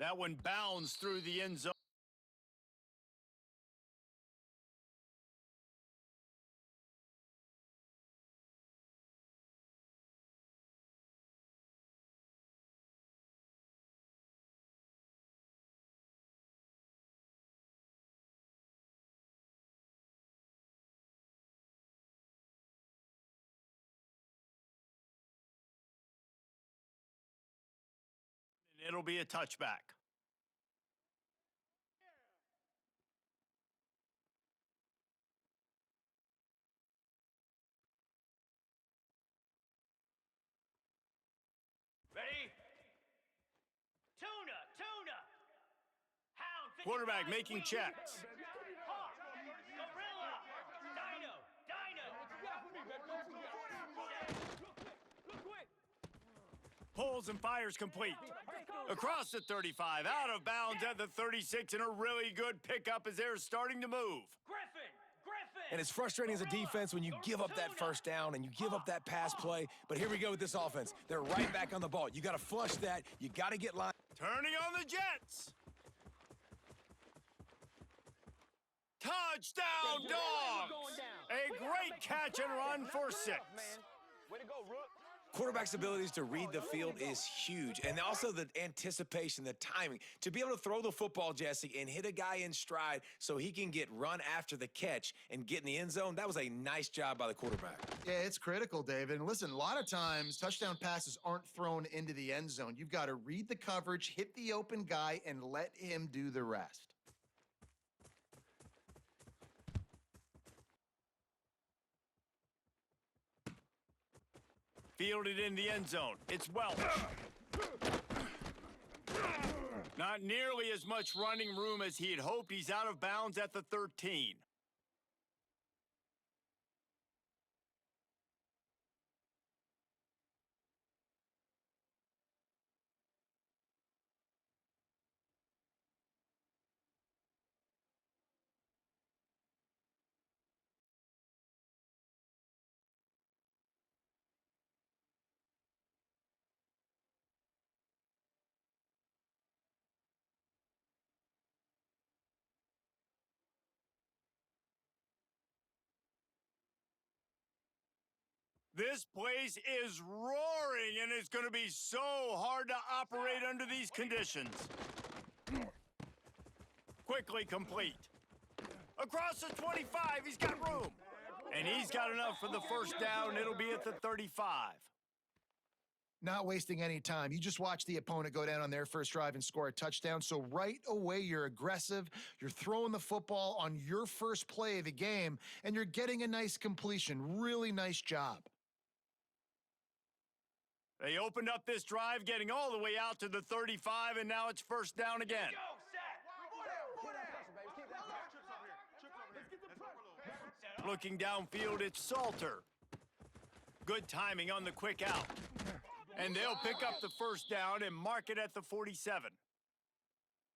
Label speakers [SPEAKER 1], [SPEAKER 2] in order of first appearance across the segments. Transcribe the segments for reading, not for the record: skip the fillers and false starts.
[SPEAKER 1] That one bounds through the end zone. It'll be a touchback.
[SPEAKER 2] Ready? Tuna, tuna. Hound.
[SPEAKER 1] Quarterback making checks.
[SPEAKER 2] Hawk, gorilla, dino,
[SPEAKER 1] Pulls and fires complete. Across the 35, out of bounds at the 36, and a really good pickup as they're starting to move.
[SPEAKER 2] Griffin.
[SPEAKER 3] And it's frustrating as a defense when you give up that first down and you give up that pass play. But here we go with this offense. They're right back on the ball. You got to flush that. You got to get line.
[SPEAKER 1] Turning on the Jets. Touchdown, Dogs! A great catch and run for 6.
[SPEAKER 4] Way to go, Rook.
[SPEAKER 3] Quarterback's abilities to read the field is huge. And also the anticipation, the timing. To be able to throw the football, Jesse, and hit a guy in stride so he can get run after the catch and get in the end zone, that was a nice job by the quarterback.
[SPEAKER 5] Yeah, it's critical, David. And listen, a lot of times touchdown passes aren't thrown into the end zone. You've got to read the coverage, hit the open guy, and let him do the rest.
[SPEAKER 1] Fielded in the end zone. It's Welch. Not nearly as much running room as he had hoped. He's out of bounds at the 13. This place is roaring, and it's going to be so hard to operate under these conditions. Quickly complete. Across the 25, he's got room. And he's got enough for the first down. It'll be at the 35.
[SPEAKER 5] Not wasting any time. You just watch the opponent go down on their first drive and score a touchdown. So right away, you're aggressive. You're throwing the football on your first play of the game, and you're getting a nice completion. Really nice job.
[SPEAKER 1] They opened up this drive, getting all the way out to the 35, and now it's first down again. Looking downfield, it's Salter. Good timing on the quick out. And they'll pick up the first down and mark it at the 47.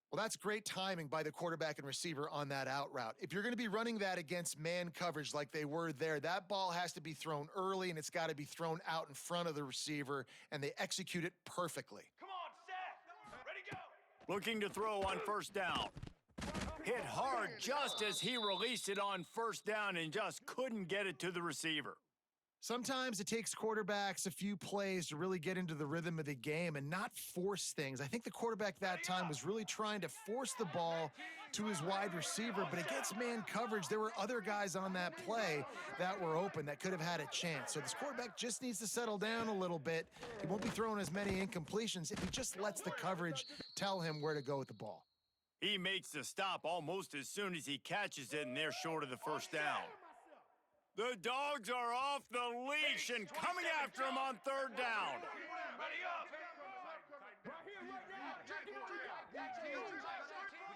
[SPEAKER 5] Well, that's great timing by the quarterback and receiver on that out route. If you're going to be running that against man coverage like they were there, that ball has to be thrown early, and it's got to be thrown out in front of the receiver, and they execute it perfectly.
[SPEAKER 2] Come on, Seth. Ready, go.
[SPEAKER 1] Looking to throw on first down. Hit hard just as he released it on first down and just couldn't get it to the receiver.
[SPEAKER 5] Sometimes it takes quarterbacks a few plays to really get into the rhythm of the game and not force things. I think the quarterback that time was really trying to force the ball to his wide receiver, but against man coverage, there were other guys on that play that were open that could have had a chance. So this quarterback just needs to settle down a little bit. He won't be throwing as many incompletions if he just lets the coverage tell him where to go with the ball.
[SPEAKER 1] He makes the stop almost as soon as he catches it, and they're short of the first down. The Dogs are off the leash and coming after him on third down.
[SPEAKER 2] Ready up.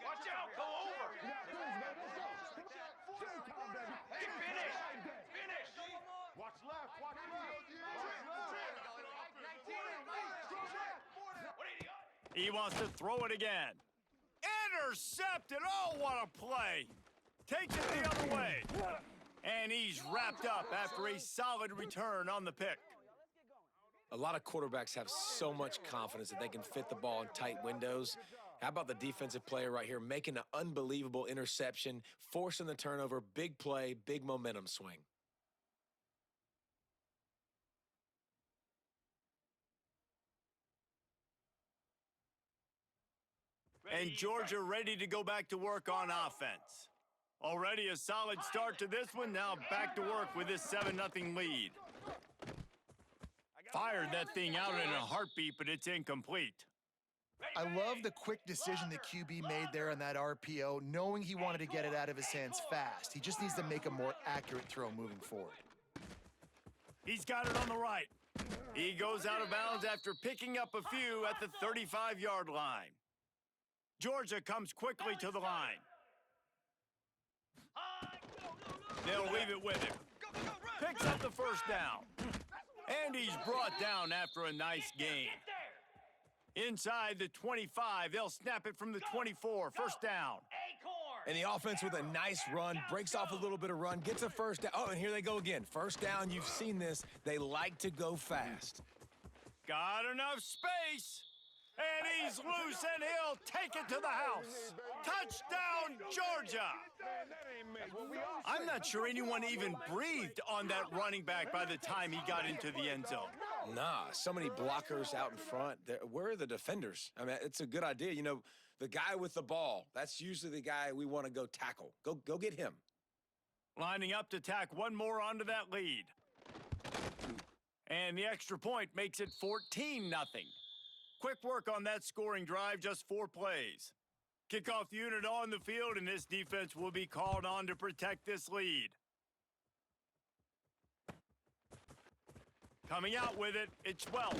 [SPEAKER 2] Watch out, go over. Finish.
[SPEAKER 4] Watch left, watch left.
[SPEAKER 2] What do you got?
[SPEAKER 1] He wants to throw it again. Intercepted. Oh, what a play. Takes it the other way. And he's wrapped up after a solid return on the pick.
[SPEAKER 3] A lot of quarterbacks have so much confidence that they can fit the ball in tight windows. How about the defensive player right here making an unbelievable interception, forcing the turnover, big play, big momentum swing.
[SPEAKER 1] And Georgia ready to go back to work on offense. Already a solid start to this one. Now back to work with this 7-0 lead. Fired that thing out in a heartbeat, but it's incomplete.
[SPEAKER 5] I love the quick decision the QB made there on that RPO, knowing he wanted to get it out of his hands fast. He just needs to make a more accurate throw moving forward.
[SPEAKER 1] He's got it on the right. He goes out of bounds after picking up a few at the 35-yard line. Georgia comes quickly to the line. They'll leave it with him. Picks up the first down. And he's brought down after a nice gain. Inside the 25, they'll snap it from the 24. First down.
[SPEAKER 3] And the offense with a nice run, breaks off a little bit of run, gets a first down. Oh, and here they go again. First down, you've seen this. They like to go fast.
[SPEAKER 1] Got enough space. And he's loose, and he'll take it to the house. Touchdown, Georgia. I'm not sure anyone even breathed on that running back by the time he got into the end zone.
[SPEAKER 3] Nah, so many blockers out in front. Where are the defenders? I mean, it's a good idea. You know, the guy with the ball, that's usually the guy we want to go tackle. Go get him.
[SPEAKER 1] Lining up to tack one more onto that lead. And the extra point makes it 14-0. Quick work on that scoring drive, just 4 plays. Kickoff unit on the field, and this defense will be called on to protect this lead. Coming out with it, it's Welch.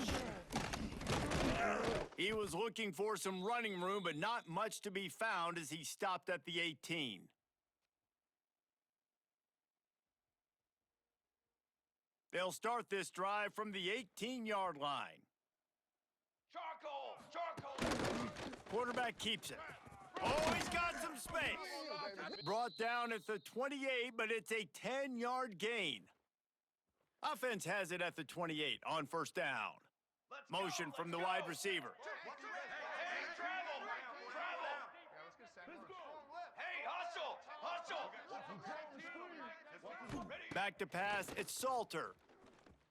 [SPEAKER 1] He was looking for some running room, but not much to be found as he stopped at the 18. They'll start this drive from the 18-yard line.
[SPEAKER 2] Charcoal!
[SPEAKER 1] Quarterback keeps it. Oh, he's got some space. Brought down at the 28, but it's a 10-yard gain. Offense has it at the 28 on first down. Motion from the wide receiver.
[SPEAKER 2] Hey, travel! Hey, hustle!
[SPEAKER 1] Back to pass, it's Salter.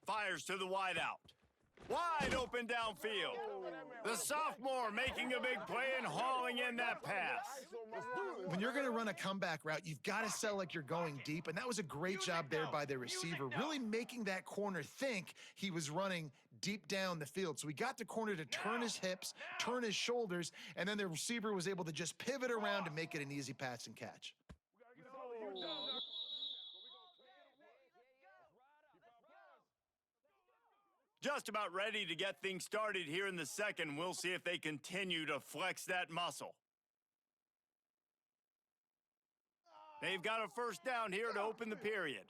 [SPEAKER 1] Fires to the wideout. Wide open downfield. The sophomore making a big play and hauling in that pass.
[SPEAKER 5] When you're going to run a comeback route, you've got to sell like you're going deep, and that was a great job there by the receiver, really making that corner think he was running deep down the field. So he got the corner to turn his hips, turn his shoulders, and then the receiver was able to just pivot around to make it an easy pass and catch.
[SPEAKER 1] Just about ready to get things started here in the second. We'll see if they continue to flex that muscle. They've got a first down here to open the period.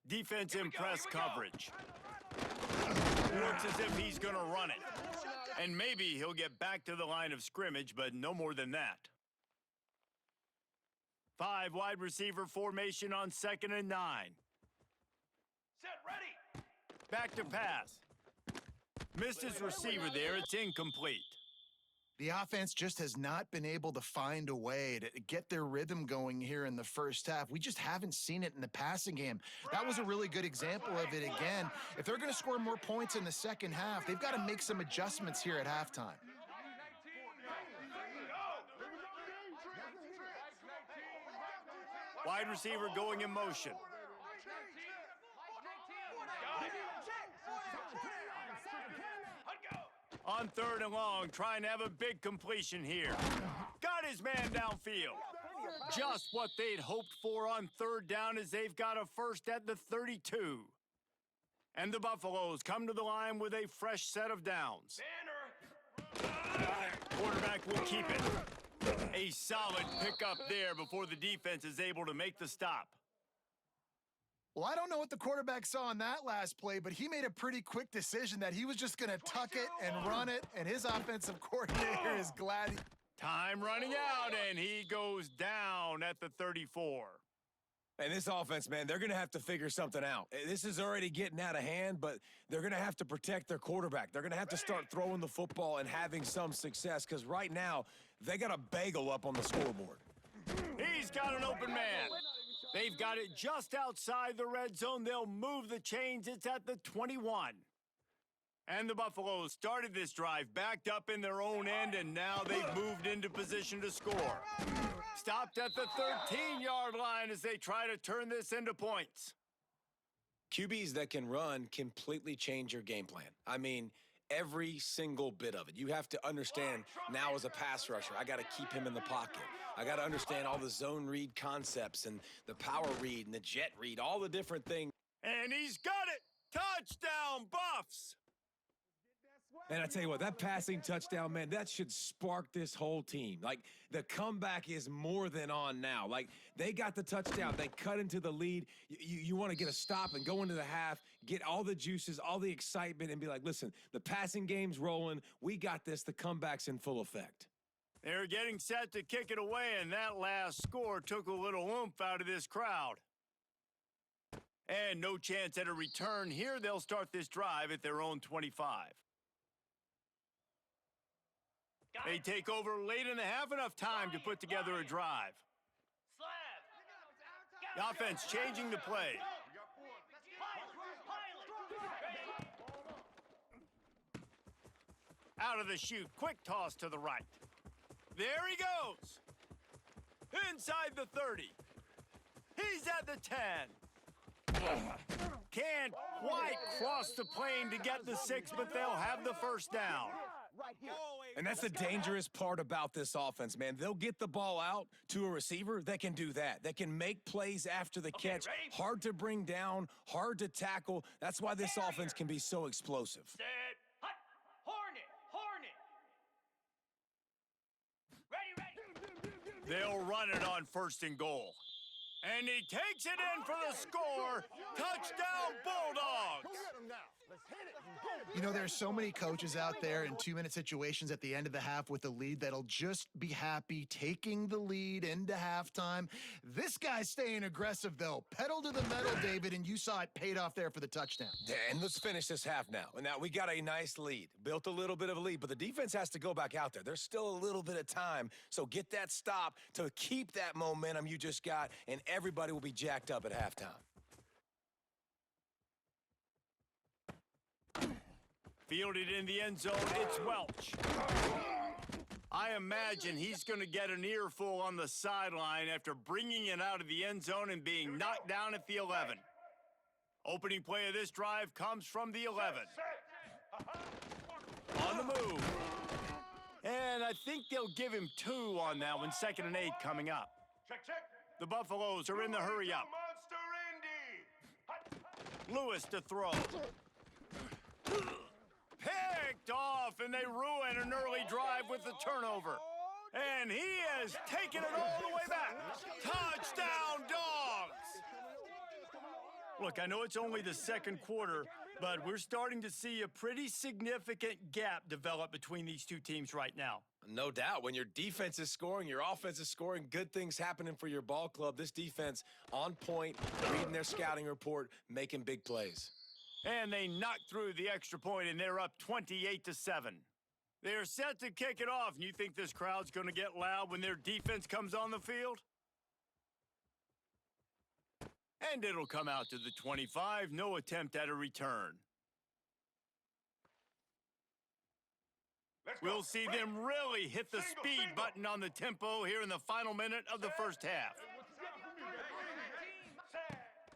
[SPEAKER 1] Defense in press coverage. Looks as if he's going to run it. And maybe he'll get back to the line of scrimmage, but no more than that. 5 wide receiver formation on 2nd and 9.
[SPEAKER 2] Set, ready!
[SPEAKER 1] Back to pass. Missed his receiver there. It's incomplete.
[SPEAKER 5] The offense just has not been able to find a way to get their rhythm going here in the first half. We just haven't seen it in the passing game. That was a really good example of it again. If they're going to score more points in the second half, they've got to make some adjustments here at halftime.
[SPEAKER 1] Wide receiver going in motion. On 3rd and long, trying to have a big completion here. Got his man downfield. Just what they'd hoped for on 3rd down as they've got a first at the 32. And the Buffaloes come to the line with a fresh set of downs. Quarterback will keep it. A solid pickup there before the defense is able to make the stop.
[SPEAKER 5] Well, I don't know what the quarterback saw on that last play, but he made a pretty quick decision that he was just going to tuck it and run it, and his offensive coordinator is glad.
[SPEAKER 1] Time running out, and he goes down at the 34.
[SPEAKER 3] And this offense, man, they're going to have to figure something out. This is already getting out of hand, but they're going to have to protect their quarterback. They're going to have to start throwing the football and having some success because right now they got a bagel up on the scoreboard.
[SPEAKER 1] He's got an open man. They've got it just outside the red zone. They'll move the chains. It's at the 21. And the Buffaloes started this drive backed up in their own end, and now they've moved into position to score. Stopped at the 13-yard line as they try to turn this into points.
[SPEAKER 3] QBs that can run completely change your game plan. I mean, every single bit of it. You have to understand now as a pass rusher, I got to keep him in the pocket. I got to understand all the zone read concepts and the power read and the jet read, all the different things.
[SPEAKER 1] And he's got it! Touchdown, Buffs!
[SPEAKER 3] And I tell you what, that passing touchdown, man, that should spark this whole team. Like, the comeback is more than on now. Like, they got the touchdown. They cut into the lead. You want to get a stop and go into the half, get all the juices, all the excitement, and be like, listen, the passing game's rolling. We got this. The comeback's in full effect.
[SPEAKER 1] They're getting set to kick it away, and that last score took a little oomph out of this crowd. And no chance at a return here. They'll start this drive at their own 25. They take over late in the half, enough time to put together a drive. The offense changing the play. Out of the chute, quick toss to the right. There he goes. Inside the 30. He's at the 10. Can't quite cross the plane to get the 6, but they'll have the first down.
[SPEAKER 3] And that's the dangerous part about this offense, man. They'll get the ball out to a receiver that can do that. That can make plays after the catch. Hard to bring down, hard to tackle. That's why this offense can be so explosive.
[SPEAKER 2] Set. Hut. Hornet. Ready.
[SPEAKER 1] They'll run it on 1st and goal. And he takes it in for the score. Touchdown, Bulldogs!
[SPEAKER 5] You know, there's so many coaches out there in 2-minute situations at the end of the half with the lead that'll just be happy taking the lead into halftime. This guy's staying aggressive, though. Pedal to the metal, David, and you saw it paid off there for the touchdown.
[SPEAKER 3] And let's finish this half now. And now we got a nice lead. Built a little bit of a lead, but the defense has to go back out there. There's still a little bit of time, so get that stop to keep that momentum you just got, and everybody will be jacked up at halftime.
[SPEAKER 1] Fielded in the end zone, it's Welch. I imagine he's going to get an earful on the sideline after bringing it out of the end zone and being knocked down at the 11. Opening play of this drive comes from the 11. On the move. And I think they'll give him 2 on that one, 2nd and 8 coming up.
[SPEAKER 2] Check.
[SPEAKER 1] The Buffaloes are in the hurry up.
[SPEAKER 2] Monster Indy.
[SPEAKER 1] Lewis to throw. Picked off, and they ruin an early drive with the turnover. And he has taken it all the way back. Touchdown, Dogs! Look, I know it's only the 2nd quarter, but we're starting to see a pretty significant gap develop between these two teams right now.
[SPEAKER 3] No doubt. When your defense is scoring, your offense is scoring, good things happening for your ball club. This defense on point, reading their scouting report, making big plays.
[SPEAKER 1] And they knock through the extra point, and they're up 28-7. They're set to kick it off, and you think this crowd's going to get loud when their defense comes on the field? And it'll come out to the 25, no attempt at a return. We'll see them really hit the speed button on the tempo here in the final minute of the first half.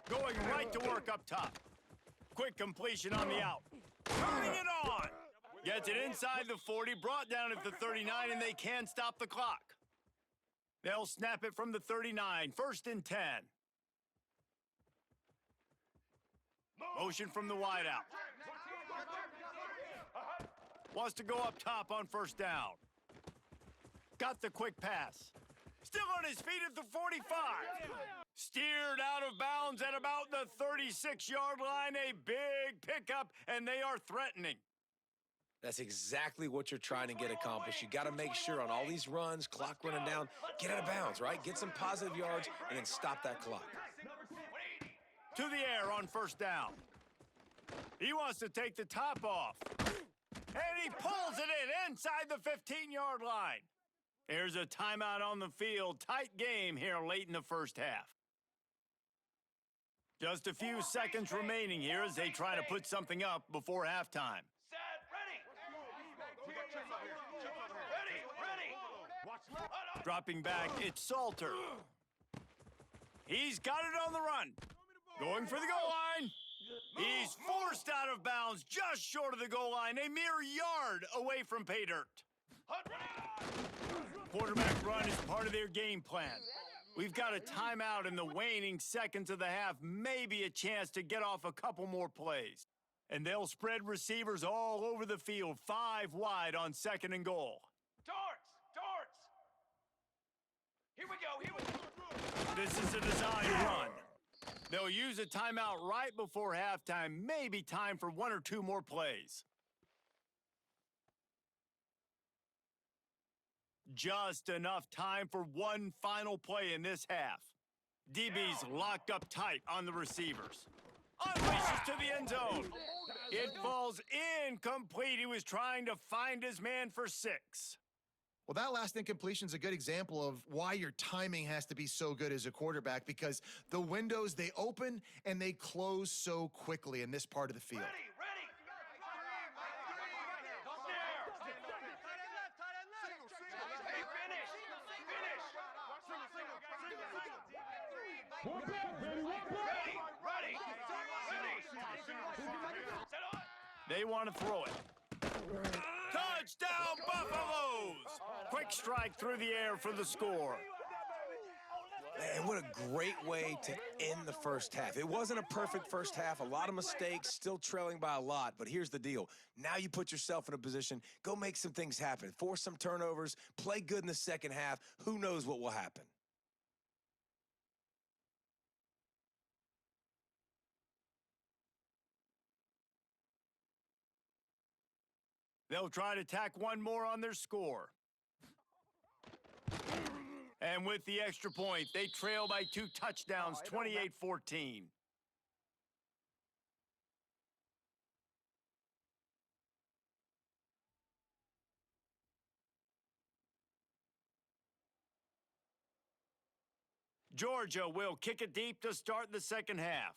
[SPEAKER 1] Going right to work up top. Quick completion on the out. Turning it on. Gets it inside the 40, brought down at the 39, and they can stop the clock. They'll snap it from the 39, 1st and 10. Motion from the wideout. Wants to go up top on 1st down. Got the quick pass. Still on his feet at the 45. Steered out of bounds at about the 36-yard line. A big pickup, and they are threatening.
[SPEAKER 3] That's exactly what you're trying to get accomplished. You got to make sure on all these runs, clock running down, get out of bounds, right? Get some positive yards, and then stop that clock.
[SPEAKER 1] To the air on first down. He wants to take the top off. And he pulls it in inside the 15-yard line. Here's a timeout on the field. Tight game here late in the first half. Just a few seconds remaining here as they try to put something up before halftime.
[SPEAKER 2] Set, ready. Ready.
[SPEAKER 1] Dropping back, it's Salter. He's got it on the run. Going for the goal line. He's forced out of bounds just short of the goal line, a mere yard away from pay dirt. Quarterback run is part of their game plan. We've got a timeout in the waning seconds of the half, maybe a chance to get off a couple more plays. And they'll spread receivers all over the field, 5 wide on second and goal.
[SPEAKER 2] Darts. Here we go.
[SPEAKER 1] This is a design run. They'll use a timeout right before halftime, maybe time for 1 or 2 more plays. Just enough time for one final play in this half. DB's locked up tight on the receivers. Unleashes to the end zone. It falls incomplete. He was trying to find his man for 6.
[SPEAKER 5] Well, that last incompletion is a good example of why your timing has to be so good as a quarterback, because the windows, they open and they close so quickly in this part of the field.
[SPEAKER 2] Ready.
[SPEAKER 1] They want to throw it. Touchdown, Buffaloes! Quick strike through the air for the score.
[SPEAKER 3] Man, what a great way to end the first half. It wasn't a perfect first half, a lot of mistakes, still trailing by a lot, but here's the deal. Now you put yourself in a position, go make some things happen, force some turnovers, play good in the second half. Who knows what will happen?
[SPEAKER 1] They'll try to tack one more on their score. And with the extra point, they trail by 2 touchdowns, 28-14. Georgia will kick it deep to start the second half.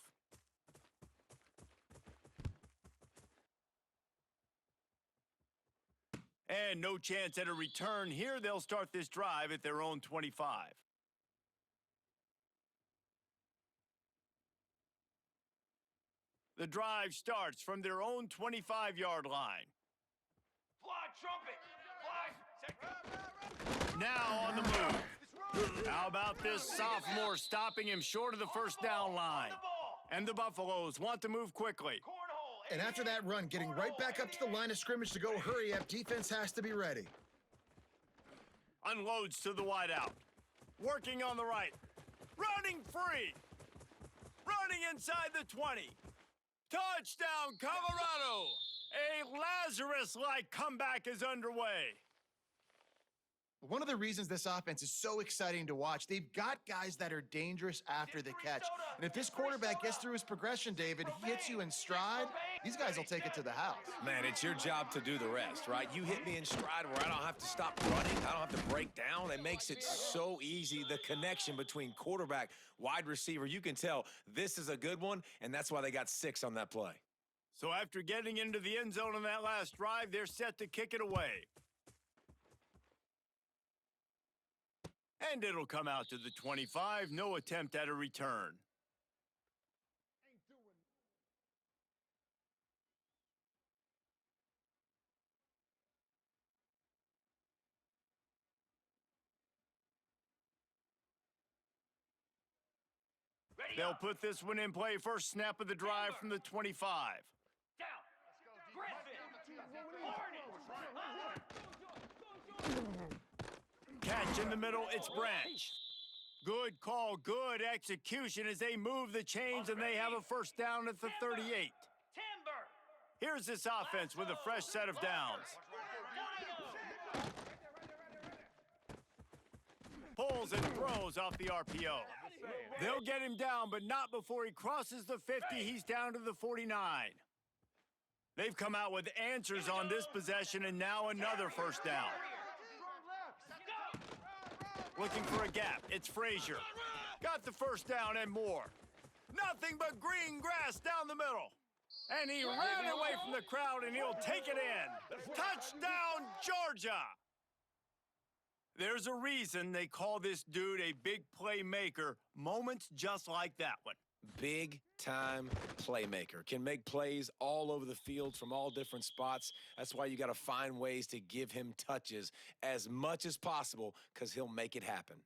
[SPEAKER 1] And no chance at a return here. They'll start this drive at their own 25. The drive starts from their own 25-yard line.
[SPEAKER 2] Fly trumpet. Fly.
[SPEAKER 1] Now on the move. How about this sophomore stopping him short of the first down line? And the Buffaloes want to move quickly.
[SPEAKER 5] And after that run, getting right back up to the line of scrimmage to go hurry up, defense has to be ready.
[SPEAKER 1] Unloads to the wideout. Working on the right. Running free. Running inside the 20. Touchdown, Colorado! A Lazarus-like comeback is underway.
[SPEAKER 5] One of the reasons this offense is so exciting to watch, they've got guys that are dangerous after the catch. And if this quarterback gets through his progression, David, he hits you in stride, these guys will take it to the house.
[SPEAKER 3] Man, it's your job to do the rest, right? You hit me in stride where I don't have to stop running. I don't have to break down. It makes it so easy, the connection between quarterback, wide receiver. You can tell this is a good one, and that's why they got 6 on that play.
[SPEAKER 1] So after getting into the end zone on that last drive, they're set to kick it away. And it'll come out to the 25. No attempt at a return. They'll put this one in play. First snap of the drive from the 25.
[SPEAKER 2] Down. Griffin. Hornet.
[SPEAKER 1] Catch in the middle, it's Branch. Good call, good execution as they move the chains and they have a first down at the 38.
[SPEAKER 2] Timber.
[SPEAKER 1] Here's this offense with a fresh set of downs. Pulls and throws off the RPO. They'll get him down, but not before he crosses the 50. He's down to the 49. They've come out with answers on this possession, and now another first down. Looking for a gap. It's Frazier. Got the first down and more. Nothing but green grass down the middle. And he ran away from the crowd, and he'll take it in. Touchdown, Georgia! There's a reason they call this dude a big playmaker. Moments just like that one.
[SPEAKER 3] Big-time playmaker. Can make plays all over the field from all different spots. That's why you got to find ways to give him touches as much as possible because he'll make it happen.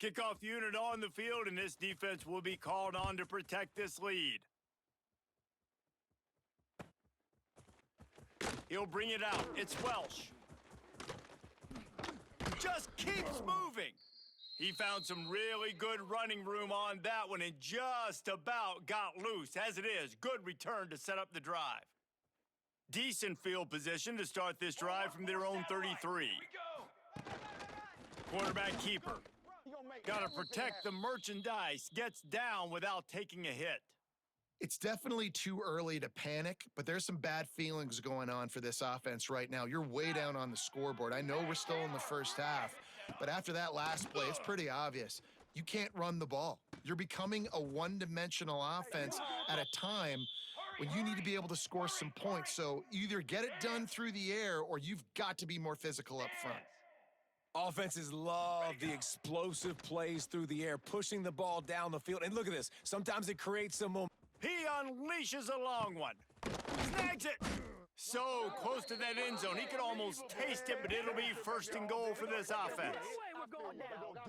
[SPEAKER 1] Kickoff unit on the field, and this defense will be called on to protect this lead. He'll bring it out. It's Welsh. Just keeps moving. He found some really good running room on that one and just about got loose. As it is, good return to set up the drive. Decent field position to start this drive from their own 33. Quarterback keeper. Got to protect the merchandise. Gets down without taking a hit.
[SPEAKER 5] It's definitely too early to panic, but there's some bad feelings going on for this offense right now. You're way down on the scoreboard. I know we're still in the first half, but after that last play, it's pretty obvious. You can't run the ball. You're becoming a one-dimensional offense at a time when you need to be able to score some points. So either get it done through the air or you've got to be more physical up front.
[SPEAKER 3] Offenses love the explosive plays through the air, pushing the ball down the field. And look at this. Sometimes it creates some momentum.
[SPEAKER 1] He unleashes a long one. Snags it. So close to that end zone. He could almost taste it, but it'll be first and goal for this offense.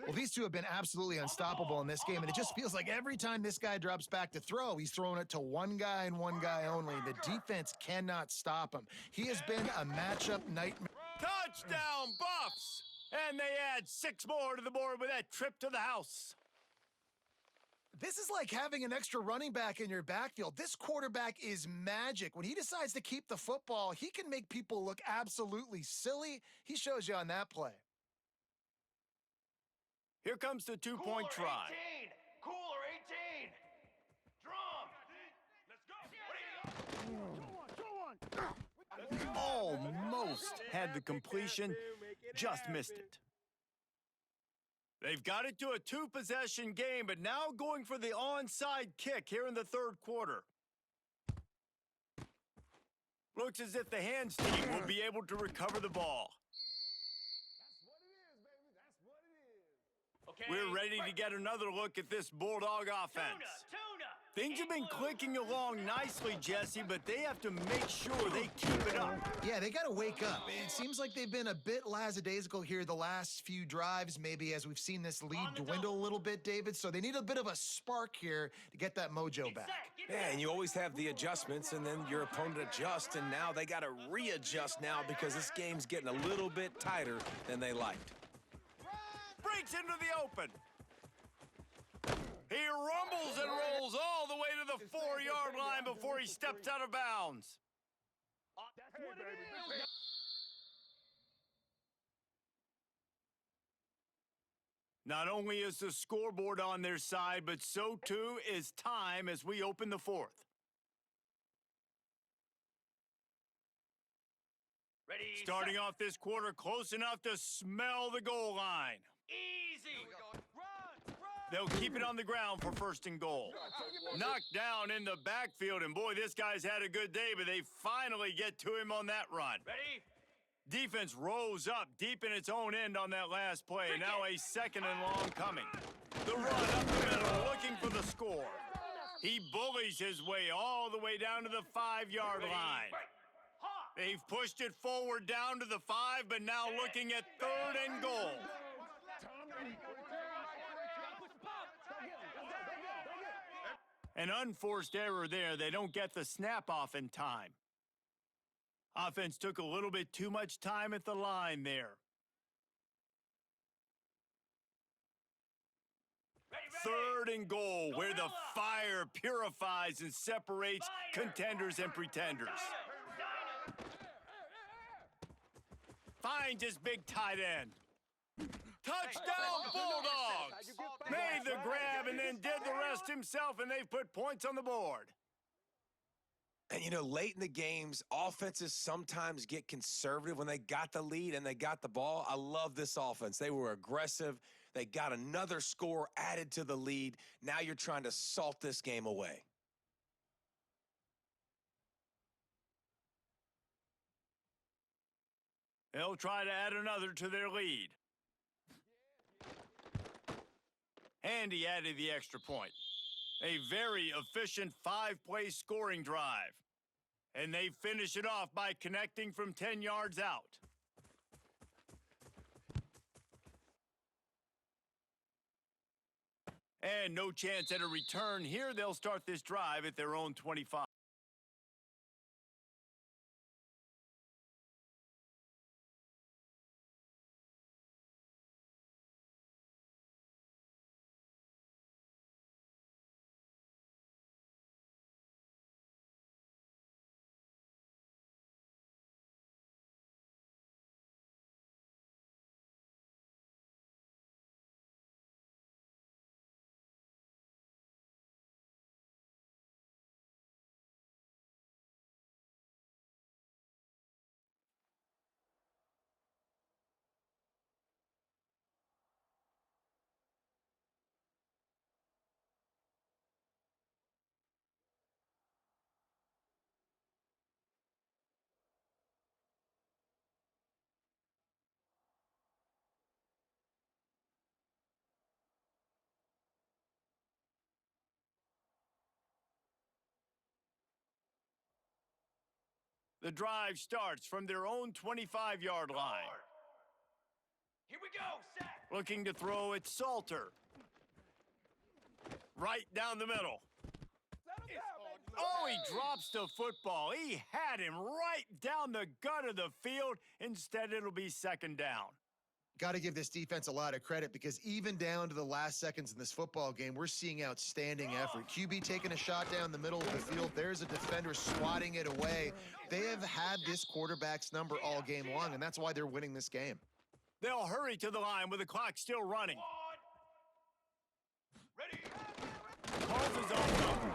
[SPEAKER 5] Well, these two have been absolutely unstoppable in this game, and it just feels like every time this guy drops back to throw, he's throwing it to one guy and one guy only. The defense cannot stop him. He has been a matchup nightmare.
[SPEAKER 1] Touchdown, Buffs! And they add 6 more to the board with that trip to the house.
[SPEAKER 5] This is like having an extra running back in your backfield. This quarterback is magic. When he decides to keep the football, he can make people look absolutely silly. He shows you on that play.
[SPEAKER 1] Here comes the two-point try.
[SPEAKER 2] 18. Cooler 18. Drum. Let's go.
[SPEAKER 1] Almost had the completion, just missed it. They've got it to a 2-possession game, but now going for the onside kick here in the third quarter. Looks as if the hands team will be able to recover the ball.
[SPEAKER 2] Okay.
[SPEAKER 1] We're ready to get another look at this Bulldog offense.
[SPEAKER 2] Tuna.
[SPEAKER 1] Things have been clicking along nicely, Jesse, but they have to make sure they keep it up.
[SPEAKER 5] Yeah, they got to wake up. It seems like they've been a bit lackadaisical here the last few drives, maybe as we've seen this lead dwindle a little bit, David. So they need a bit of a spark here to get that mojo back.
[SPEAKER 3] Yeah, and you always have the adjustments, and then your opponent adjusts, and now they got to readjust now because this game's getting a little bit tighter than they liked.
[SPEAKER 1] Breaks into the open. He rumbles and rolls all the way to the 4-yard line before he steps out of bounds.
[SPEAKER 2] That's what it is.
[SPEAKER 1] Not only is the scoreboard on their side, but so too is time as we open the fourth.
[SPEAKER 2] Ready.
[SPEAKER 1] Starting
[SPEAKER 2] set.
[SPEAKER 1] off this quarter close enough to smell the goal line.
[SPEAKER 2] Easy.
[SPEAKER 1] They'll keep it on the ground for first and goal. Knocked down in the backfield, and boy, this guy's had a good day, but they finally get to him on that run.
[SPEAKER 2] Ready.
[SPEAKER 1] Defense rose up deep in its own end on that last play. Now a second and long coming. The run up the middle, looking for the score. He bullies his way all the way down to the 5-yard line. They've pushed it forward down to the 5, but now looking at third and goal. An unforced error there. They don't get the snap off in time. Offense took a little bit too much time at the line there. Third and goal, where the fire purifies and separates contenders and pretenders. Finds his big tight end. Touchdown, Bulldogs! Made the grab and then did the rest himself, and they've put points on the board.
[SPEAKER 3] And, you know, late in the games, offenses sometimes get conservative when they got the lead and they got the ball. I love this offense. They were aggressive. They got another score added to the lead. Now you're trying to salt this game away.
[SPEAKER 1] They'll try to add another to their lead. And he added the extra point. A very efficient 5-play scoring drive. And they finish it off by connecting from 10 yards out. And no chance at a return here. They'll start this drive at their own 25. The drive starts from their own 25-yard line.
[SPEAKER 2] Here we go, set.
[SPEAKER 1] Looking to throw it, Salter. Right down the middle. Oh, he drops the football. He had him right down the gut of the field. Instead, it'll be second down.
[SPEAKER 5] Got to give this defense a lot of credit because even down to the last seconds in this football game, we're seeing outstanding effort. QB taking a shot down the middle of the field. There's a defender swatting it away. They have had this quarterback's number all game long, and that's why they're winning this game.
[SPEAKER 1] They'll hurry to the line with the clock still running.
[SPEAKER 2] Ready.
[SPEAKER 1] Calls his own number.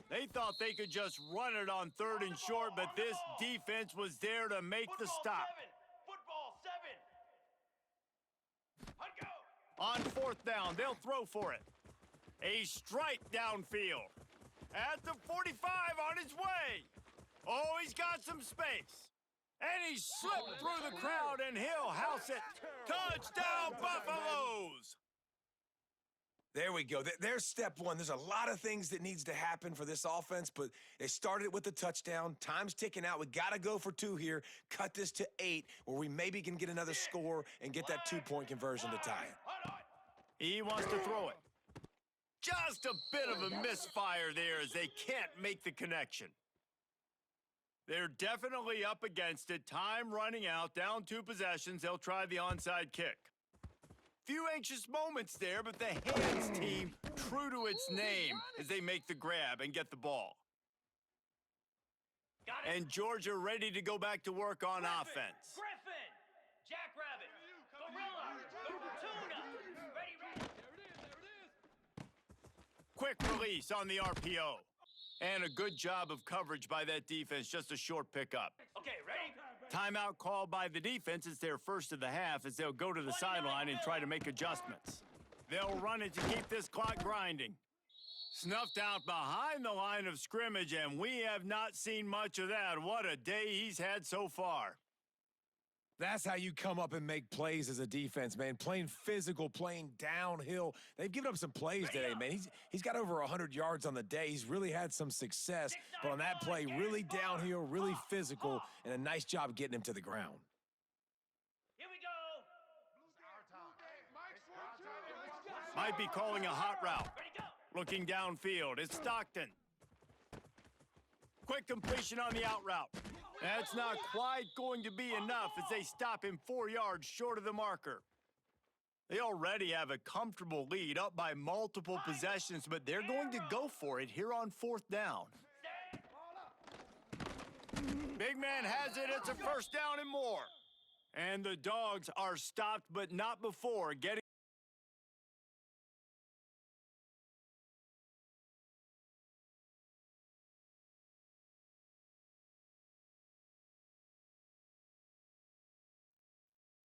[SPEAKER 1] They thought they could just run it on 3rd and short, but this defense was there to make the stop.
[SPEAKER 2] Football 7. Hunt go.
[SPEAKER 1] On 4th down, they'll throw for it. A strike downfield. At the 45 on his way. Oh, he's got some space. And he slipped through the crowd, and he'll house it. Touchdown, Buffaloes!
[SPEAKER 3] There we go. There's step one. There's a lot of things that needs to happen for this offense, but they started with the touchdown. Time's ticking out. We got to go for 2 here. Cut this to 8, where we maybe can get another score and get that 2-point conversion to tie it.
[SPEAKER 1] He wants to throw it. Just a bit of a misfire there as they can't make the connection. They're definitely up against it. Time running out. Down 2 possessions. They'll try the onside kick. Few anxious moments there, but the hands team true to its name as they make the grab and get the ball. And Georgia ready to go back to work on offense.
[SPEAKER 2] Griffin. Jackrabbit. Gorilla. Tuna. Ready.
[SPEAKER 1] Quick release on the RPO. And a good job of coverage by that defense. Just a short pickup.
[SPEAKER 2] Okay, ready?
[SPEAKER 1] Timeout called by the defense. It's their first of the half as they'll go to the sideline and try to make adjustments. They'll run it to keep this clock grinding. Snuffed out behind the line of scrimmage, and we have not seen much of that. What a day he's had so far.
[SPEAKER 3] That's how you come up and make plays as a defense, man. Playing physical, playing downhill. They've given up some plays today, man. He's got over 100 yards on the day. He's really had some success. But on that play, really downhill, really physical, and a nice job getting him to the ground.
[SPEAKER 2] Here we go.
[SPEAKER 1] Might be calling a hot route.
[SPEAKER 2] Ready, go.
[SPEAKER 1] Looking downfield, it's Stockton. Quick completion on the out route. That's not quite going to be enough as they stop him 4 yards short of the marker. They already have a comfortable lead up by multiple possessions, but they're going to go for it here on 4th down. Big man has it. It's a first down and more. And the Dogs are stopped, but not before getting